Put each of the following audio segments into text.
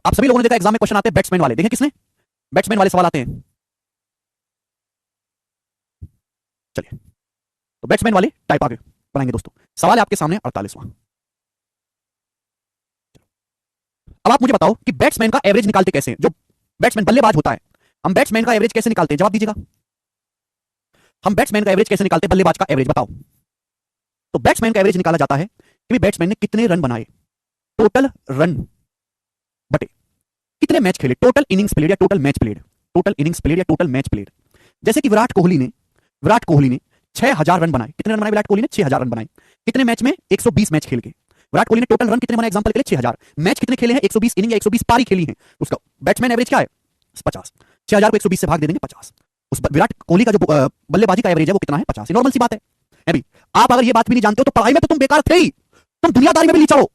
आप सभी लोगों ने देखा एग्जाम में क्वेश्चन आते हैं बैट्समैन वाले, देखे किसने? बैट्समैन वाले सवाल आते हैं। चलिए, तो बैट्समैन वाले टाइप आगे बनाएंगे दोस्तों। सवाल है आपके सामने 48वां। अब आप मुझे बताओ कि बैट्समैन का एवरेज निकालते कैसे हैं? जो बैट्समैन बल्लेबाज होता है, हम बैट्समैन का एवरेज कैसे निकालते हैं? जवाब दीजिएगा। हम बैट्समैन का एवरेज कैसे निकालते हैं? बल्लेबाज का एवरेज बताओ। तो बैट्समैन का एवरेज निकाला जाता है कि बैट्समैन ने कितने रन बनाए, टोटल रन बटे कितने मैच खेले, टोटल इनिंग्स प्लेड या total match played, total innings played या टोटल मैच प्लेड। जैसे कि विराट कोहली ने 6000 रन बनाए। कितने रन बनाए विराट कोहली ने? 6000 रन बनाए। कितने मैच में? 120 मैच खेल के। विराट कोहली ने टोटल रन कितने बनाए एग्जांपल के लिए? 6000। मैच कितने खेले हैं? 120 इनिंग या 120 पारी खेली हैं। उसका बैट्समैन एवरेज क्या है? 50। 6000 को 120 से भाग दे देंगे 50। उस विराट कोहली का जो बल्लेबाजी का एवरेज है वो कितना है? 50। नॉर्मल सी बात है अभी। आप अगर ये बात भी नहीं जानते हो तो पढ़ाई में तो तुम बेकार थे ही, तुम दुनियादारी में भी नीचा हो।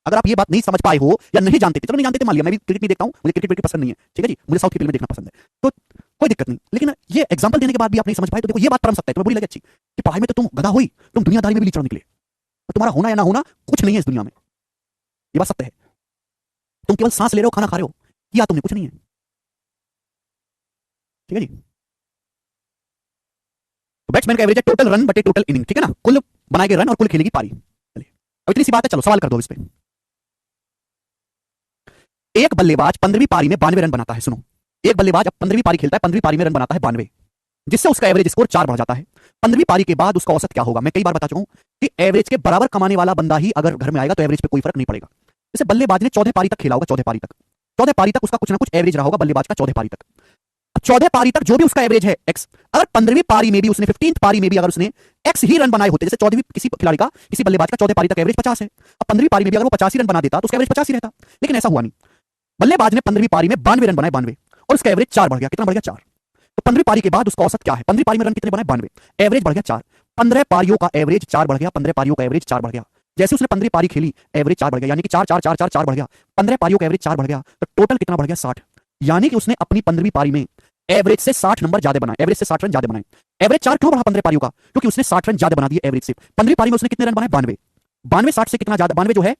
अगर आप ये बात नहीं समझ पाए हो या नहीं जानते थे, चलो नहीं जानते थे मान लिया, मैं भी क्रिकेट नहीं देखता हूं, मुझे क्रिकेट पसंद नहीं है, ठीक है जी, मुझे साउथ की फिल्में देखना पसंद है, तो कोई दिक्कत नहीं। लेकिन ये एग्जांपल देने के बाद भी आप नहीं समझ पाए तो देखो ये बात परम सकता है, तुम्हें बुरी लगे अच्छी कि पढ़ाई में तो तुम गधा हुई, तुम दुनियादारी में भी नीचा निकले, तो तुम्हारा होना या ना होना कुछ नहीं है इस दुनिया में। ये बात सत्य है। तुम केवल सांस ले रहे हो, खाना खा रहे हो, किया तुमने कुछ नहीं है, ठीक है जी। तो बैट्समैन का एवरेज है टोटल रन बटे टोटल इनिंग, ठीक है ना, कुल बनाए गए रन और कुल खेली की पारी। चलिए अब इतनी सी बात है, चलो सवाल कर दो इस पे। एक बल्लेबाज 15वीं पारी में 92 रन बनाता है। सुनो, एक बल्लेबाज अब 15वीं पारी खेलता है, 15वीं पारी में रन बनाता है 92, जिससे उसका एवरेज स्कोर 4 बढ़ जाता है। 15वीं पारी के बाद उसका औसत क्या होगा? मैं कई बार बता चुका हूं कि एवरेज के बराबर कमाने वाला बंदा ही अगर घर में आएगा तो एवरेज पे कोई फर्क नहीं पड़ेगा। जैसे बल्लेबाज ने 14 पारी तक खेला होगा, 14 पारी तक, 14 पारी तक उसका कुछ ना कुछ एवरेज रहा होगा बल्लेबाज का, 14 पारी तक। 14 पारी तक जो भी उसका एवरेज है एक्स, अगर 15वीं पारी में भी उसने 15th पारी में भी अगर उसने एक्स ही रन बनाए होते, जैसे 14वीं किसी खिलाड़ी का, किसी बल्लेबाज का 14 पारी तक एवरेज 50 है, अब 15वीं पारी में भी अगर वो 50 ही रन बना देता तो उसका एवरेज 50 ही रहता, लेकिन ऐसा हुआ नहीं। बल्लेबाज ने 15वीं पारी में 92 रन बनाए, 92, और उसका एवरेज 4 बढ़ गया। कितना बढ़ गया? 4। तो 15वीं पारी के बाद उसका औसत क्या है? 15वीं पारी में रन कितने बनाए? 92, एवरेज बढ़ गया 4। 15 पारियों का एवरेज 4 बढ़ गया, 15 पारियों का एवरेज 4 बढ़ गया। जैसे उसने 15वीं पारी खेली एवरेज 4 बढ़ गया, यानी कि 4 4 4 4 4 बढ़ गया। 15 पारियों का एवरेज 4 बढ़ गया, तो टोटल कितना बढ़ गया? 60। यानी कि उसने अपनी 15वीं पारी में एवरेज से 60 नंबर ज्यादा बनाए, एवरेज से 60 रन ज्यादा बनाए। एवरेज 4 क्यों बढ़ा 15 पारियों का? क्योंकि उसने 60 रन ज्यादा बना दिए एवरेज से। 15वीं पारी में उसने कितने रन बनाए? 92। 92 60 से कितना ज्यादा? 92 जो है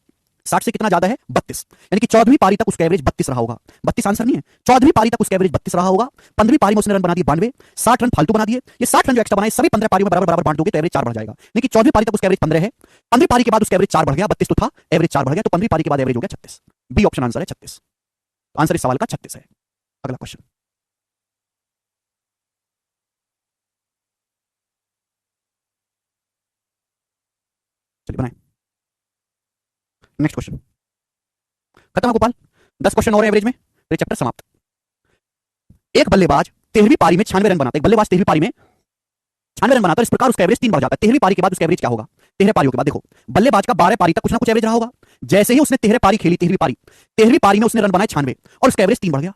60 से कितना ज्यादा है? 32। यानी कि 14वीं पारी तक उसका एवरेज 32 रहा होगा। 32 आंसर नहीं है, 14वीं पारी तक उसका एवरेज 32 रहा होगा। 15वीं पारी में उसने रन बना दिए 92, 60 रन फालतू बना दिए। ये 60 रन जो एक्स्ट्रा बनाए सभी 15 पारियों में बराबर बराबर बांट दोगे तो एवरेज 4 बढ़ जाएगा। लेकिन 14वीं पारी तक उसका एवरेज 15 है, 15वीं पारी के बाद उसका एवरेज 4 बढ़ गया, 32 तो था, एवरेज 4 बढ़ गया, तो 15वीं पारी के बाद एवरेज हो गया 36। बी ऑप्शन आंसर है 36। आंसर इस सवाल का 36 है। अगला क्वेश्चन, चलिए बनाए नेक्स्ट क्वेश्चन। खत्म है गोपाल, 10 क्वेश्चन और एवरेज में फिर चैप्टर समाप्त। एक बल्लेबाज 13वीं पारी में 96 रन बनाता है, बल्लेबाज 13वीं पारी में 96 रन बनाता है, इस प्रकार उसका एवरेज 3 बढ़ जाता है। 13वीं पारी के बाद उसका एवरेज क्या होगा? 13 पारियों के बाद देखो, बल्लेबाज का 12 पारी तक कुछ ना कुछ एवरेज रहा होगा। जैसे ही उसने 13 पारी खेली, 13वीं पारी में उसने रन बनाए 96 और उसका एवरेज 3 बढ़ गया।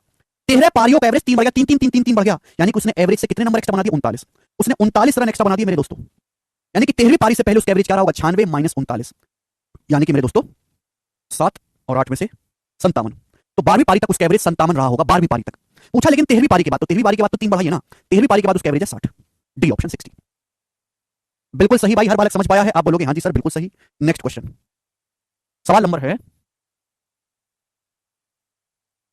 13 पारियों का एवरेज 3 बढ़ गया, 3 3 3 3 3 बढ़ गया, यानी कि उसने एवरेज से कितने नंबर एक्स्ट्रा बना दिए? 39। उसने 39 रन एक्स्ट्रा बना दिए मेरे दोस्तों, यानी कि 13वीं पारी से पहले उसका एवरेज क्या रहा होगा? 96 माइनस 39, यानी कि मेरे दोस्तों 7 और 8 में से 57। तो 12वीं पारी तक उसका एवरेज 57 रहा होगा, 12वीं पारी तक पूछा। लेकिन 13वीं पारी के बाद, तो 13वीं पारी के बाद तो 3 बढ़ा ही है ना, 13वीं पारी के बाद उसका एवरेज है 60। डी ऑप्शन 60 बिल्कुल सही भाई, हर बालक समझ पाया है? आप बोलोगे हाँ जी सर बिल्कुल सही। नेक्स्ट क्वेश्चन, सवाल नंबर है,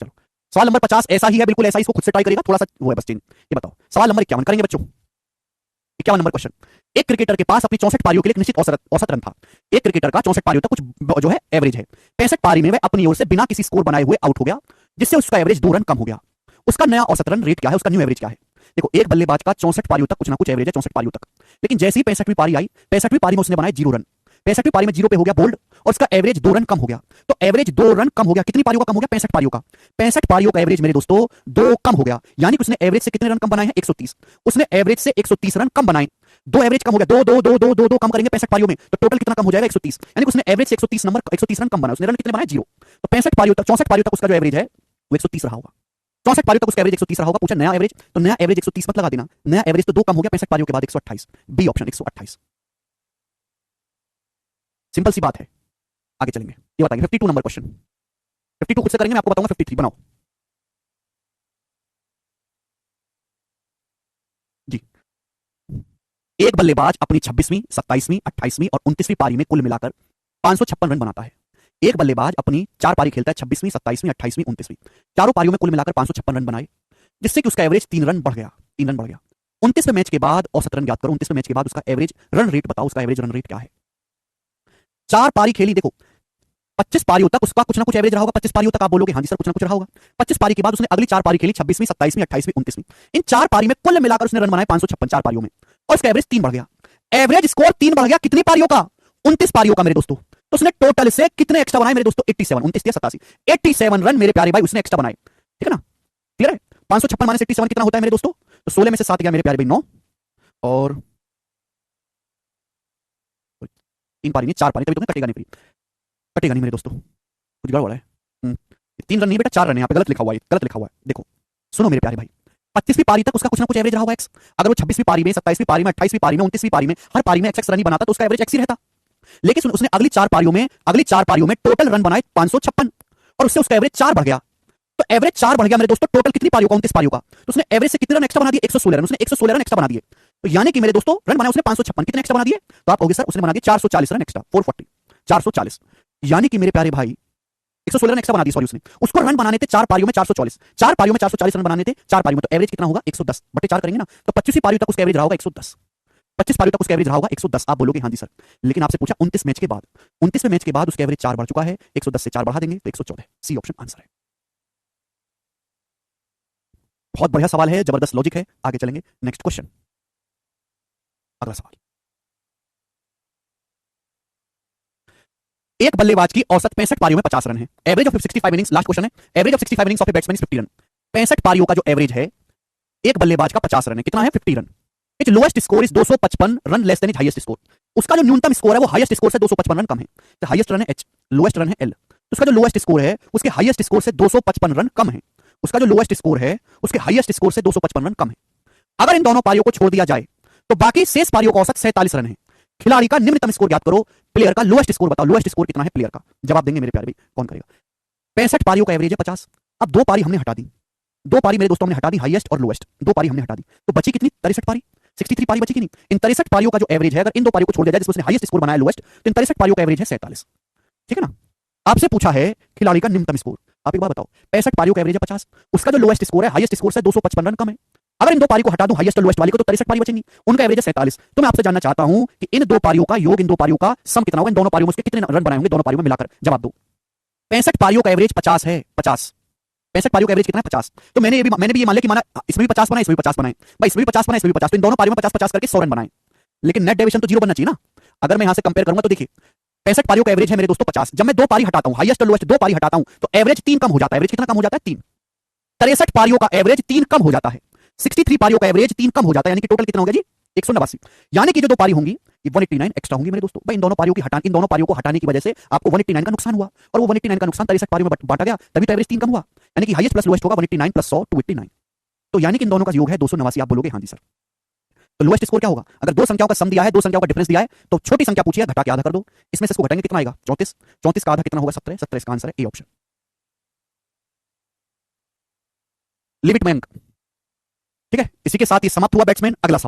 चलो सवाल नंबर 50 ऐसा ही है, बिल्कुल ऐसा ही, इसको खुद से ट्राई करेगा, थोड़ा सा वो है बस चेंज। ये बताओ सवाल नंबर 51 करेंगे बच्चों। 51 नंबर क्वेश्चन, एक क्रिकेटर के पास अपनी 64 पारियों के लिए एक निश्चित औसत रन था। एक क्रिकेटर का 64 पारियों तक कुछ जो है एवरेज है। 65 पारी में वह अपनी ओर से बिना किसी स्कोर बनाए हुए आउट हो गया, जिससे उसका एवरेज 2 रन कम हो गया। उसका नया औसत रन रेट क्या है? उसका न्यू एवरेज क्या है? देखो एक बल्लेबाज का 64 पारियों तक कुछ ना कुछ एवरेज है, 64 पारियों तक, लेकिन जैसे ही 65वीं पारी आई, 65वीं पारी में उसने बनाए 0 रन, 65वीं पारी में 0 पे हो गया बोल्ड, और उसका एवरेज 2 रन कम हो गया। तो एवरेज 2 रन कम हो गया, कितनी पारियों का कम हो गया? 65 पारियों का। 65 पारियों का एवरेज मेरे दोस्तों 2 कम हो गया, यानी कि उसने एवरेज से कितने रन कम बनाए हैं? 130। उसने एवरेज से 130 रन कम बनाए, 2 एवरेज कम हो गया, 2 2 2 2 2 2 कम करेंगे 65 पारियों में, तो टोटल कितना कम हो जाएगा? 130। यानी कि उसने एवरेज से 130 नंबर 130 रन कम बनाए, उसने रन कितने बनाए? 0। तो 65 पारियों तक 64 पारियों तक उसका जो एवरेज है वो 130 रहा होगा। 64 पारियों तक उसका एवरेज 130 रहा होगा। पूछा नया एवरेज, तो नया एवरेज 130 मत लगा देना, नया एवरेज तो 2 कम हो गया 65 पारियों के बाद 128। बी ऑप्शन 128, सिंपल सी बात है। आगे चलेंगे, ये बताएंगे 52 नंबर क्वेश्चन। 52 खुद से करेंगे, मैं आपको बताऊंगा 53। बनाओ जी। एक बल्लेबाज अपनी 26वीं, 27वीं, 28वीं और 29वीं पारी में कुल मिलाकर 556 रन बनाता है। एक बल्लेबाज अपनी 4 पारी खेलता है, 26वीं, 27वीं, 28वीं, 29वीं। चारों पारियों में कुल मिलाकर 556 रन बनाए, जिससे कि उसका एवरेज 3 रन बढ़ गया, 3 रन बढ़ गया। 29वें मैच के बाद औसत रन ज्ञात करो, 29वें मैच के बाद उसका एवरेज रन रेट बताओ, उसका एवरेज रन रेट क्या है। 4 पारी खेली, देखो 25 पारियों तक उसका कुछ ना कुछ एवरेज रहा होगा। 25 पारियों तक आप बोलोगे हाँ जी सर कुछ ना कुछ रहा होगा। 25 पारी के बाद उसने अगली 4 पारी खेली, 26वीं, 27वीं, 28वीं, 29वीं। इन 4 पारी में कुल मिलाकर उसने रन बनाए 556 4 पारियों में, और उसका एवरेज 3 बढ़ गया। एवरेज स्कोर 3 बढ़ गया कितनी पारियों का? 29 पारियों का मेरे दोस्तों। तो उसने टोटल से कितने एक्स्ट्रा बनाए मेरे दोस्तों? 87, 29 या 87, 87 रन मेरे प्यारे भाई उसने एक्स्ट्रा बनाए। ठीक है ना, क्लियर है? 556 माइनस 87 कितना होता है मेरे दोस्तों? तो 16 में से 7 गया मेरे प्यारे भाई 9, और 3 पारी नहीं 4 पारी, तभी तो कटेगा नहीं, कटेगा नहीं मेरे दोस्तों, कुछ गड़बड़ है। 3 रन नहीं बेटा 4 रन है, यहाँ पे गलत लिखा हुआ है, गलत लिखा हुआ है। देखो सुनो मेरे प्यारे भाई, 25वीं पारी तक उसका कुछ ना कुछ एवरेज रहा होगा एक्स। अगर वो 26वीं पारी में, 27वीं पारी में, 28वीं पारी में, 29वीं पारी में हर पारी में एक्स रन ही बनाता तो उसका एवरेज एक्स ही रहता। लेकिन उसने अगली 4 पारियों में टोटल रन बनाए 556, और उससे उसका एवरेज 4 बढ़ गया। तो एवरेज 4 बढ़ गया मेरे दोस्तों, टोटल कितनी पारियों का? 29 पारियों का। तो उसने एवरेज से कितने रन एक्स्ट्रा बना दिए? 116 रन। उसने 116 रन एक्स्ट्रा बना दिए। तो यानी कि मेरे दोस्तों रन बनाए उसने 556, कितने एक्स्ट्रा बना दिए? तो आप कहोगे सर उसने बना दिए 440 रन एक्स्ट्रा, 440, 440। यानी कि मेरे प्यारे भाई 116 रन एक्स्ट्रा बना दिए, सॉरी उसने, उसको रन बनाने थे 4 पारियों में 444, 4 पारियों में 440 रन बनाने थे 4 पारियों में। तो एवरेज कितना होगा? 110 बटे 4 करेंगे ना, तो 25वीं पारी तक उसका एवरेज रहा होगा 110, 25 पारियों तक उसका एवरेज रहा होगा 110। आप बोलोगे हाँ जी सर, लेकिन आपसे पूछा 29 मैच के बाद, 29वें मैच के बाद उसका एवरेज 4 बढ़ चुका है, 110 से 4 बढ़ा देंगे तो 114। सी ऑप्शन आंसर है। बहुत बढ़िया सवाल है, जबरदस्त लॉजिक है। आगे चलेंगे, नेक्स्ट क्वेश्चन, अगला सवाल। एक बल्लेबाज की औसत 65 पारियों में 50 रन है, average of 65 innings, last question है, average of 65 innings of a batsman is 50 run. 65 पारियों का जो एवरेज है एक बल्लेबाज का 50 रन है, कितना है? 50 run. It's lowest score is 255 run less than is highest score. उसका जो न्यूनतम स्कोर है वो हाईएस्ट स्कोर से 255 रन कम है। तो हाईएस्ट रन है एच, लोएस्ट रन है एल। तो उसका जो लोएस्ट स्कोर है उसके हाईएस्ट स्कोर से 255 रन कम है। उसका जो लोएस्ट स्कोर है उसके हाईएस्ट स्कोर से 255 रन कम है। अगर इन दोनों पारियों को छोड़ दिया जाए तो बाकी शेष पारियों का औसत 47 रन है। खिलाड़ी का निम्नतम स्कोर ज्ञात करो, प्लेयर का लोएस्ट स्कोर बताओ, लोएस्ट स्कोर कितना है प्लेयर का? जवाब देंगे मेरे प्यारे भाई, कौन करेगा? 65 पारियों का एवरेज है 50। अब 2 पारी हमने हटा दी, 2 पारी मेरे दोस्तों हमने हटा दी, हाईएस्ट और लोएस्ट 2 पारी हमने हटा दी, तो बची कितनी? 63 पारी, 63 पारी बची कि नहीं? इन 63 पारियों का जो एवरेज है, अगर इन 2 पारियों को छोड़ दिया जाए जिसमें उसने हाईएस्ट स्कोर बनाया लोएस्ट, तो इन 63 पारियों का एवरेज है 47। ठीक है ना? आपसे पूछा है खिलाड़ी का निम्नतम स्कोर, आप एक बार बताओ, 65 पारियों का एवरेज है 50, उसका जो लोएस्ट स्कोर है हाईएस्ट स्कोर से 255 रन कम है। अगर इन 2 पारी को हटा दूं हाईएस्ट और लोएस्ट वाली को, तो 63 पारी बचेंगी, उनका एवरेज है 47। तो मैं आपसे जानना चाहता हूं कि इन 2 पारियों का योग, इन 2 पारियों का सम कितना होगा? इन दोनों पारियों में उसके कितने रन बनाए होंगे दोनों पारियों में मिलाकर? जवाब दो। 65 पारियों का एवरेज 50 है, 50, 65 पारियों का एवरेज कितना है? 50। तो मैंने भी ये मान लिया कि माना इसमें भी 50 बनाए, इसमें भी 50 बनाए, भाई इसमें भी 50 बनाए, इसमें भी 50, तो इन दोनों पारियों में 50-50 करके 100 रन बनाए। लेकिन नेट डेविएशन तो 0 बनना चाहिए ना। अगर मैं यहां से कंपेयर करूंगा तो देखिए 65 पारियों का एवरेज है मेरे दोस्तों 50, जब मैं 2 पारी हटाता हूं, हाईएस्ट और लोएस्ट 2 पारी हटाता हूं, तो एवरेज 3 कम हो जाता है। एवरेज कितना कम हो जाता है? 3। 63 पारियों का एवरेज 3 कम हो जाता है, 63 पारियों का एवरेज 3 कम हो जाता है, यानी कि टोटल कितना हो गया जी? 189। यानी कि जो 2 पारी होंगी ये 189 एक्स्ट्रा होंगी मेरे दोस्तों। भाई इन दोनों पारियों को हटाने की वजह से आपको 189 का नुकसान हुआ, और वो 189 का नुकसान 63 पारियों में बांटा गया, तभी तो एवरेज 3 कम हुआ। यानी कि हाईएस्ट प्लस लोएस्ट होगा 189 प्लस 100 289। तो यानी कि इन दोनों का योग है 289। आप बोलोगे हाँ जी सर, तो लोएस्ट स्कोर क्या होगा? अगर 2 संख्याओं का सम दिया है, 2 संख्याओं का डिफरेंस दिया है, तो छोटी संख्या पूछिए, घटा के आधा कर दो, इसमें से इसको घटाएंगे कितना आएगा? 34, 34 का आधा कितना होगा? 17, 17 इसका आंसर है ए ऑप्शन। लिमिट में अंक। ठीक है, इसी के साथ ये समाप्त हुआ बैट्समैन। अगला सवाल।